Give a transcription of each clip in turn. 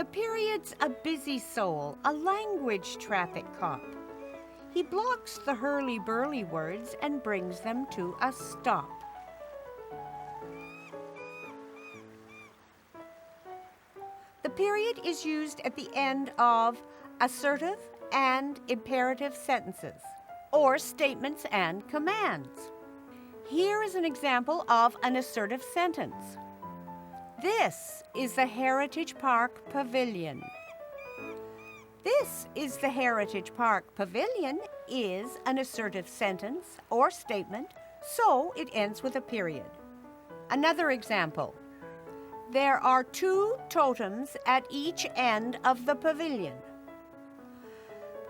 The period's a busy soul, a language traffic cop. He blocks the hurly-burly words and brings them to a stop. The period is used at the end of assertive and imperative sentences, or statements and commands. Here is an example of an assertive sentence. This is the Heritage Park Pavilion. This is the Heritage Park Pavilion is an assertive sentence or statement, so it ends with a period. Another example. There are 2 totems at each end of the pavilion.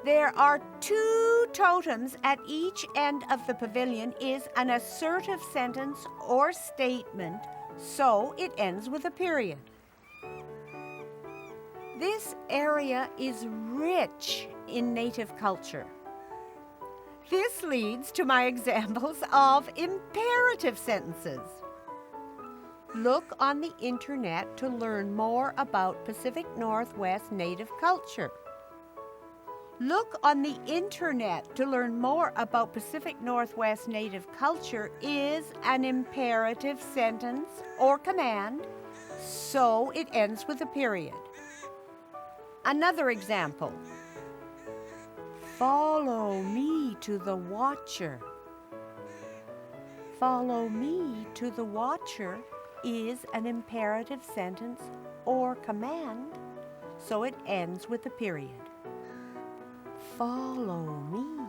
There are 2 totems at each end of the pavilion is an assertive sentence or statement, so it ends with a period. This area is rich in Native culture. This leads to my examples of imperative sentences. Look on the internet to learn more about Pacific Northwest Native culture. Look on the internet to learn more about Pacific Northwest Native culture is an imperative sentence or command, so it ends with a period. Another example. Follow me to the watcher. Follow me to the watcher is an imperative sentence or command, so it ends with a period. Follow me.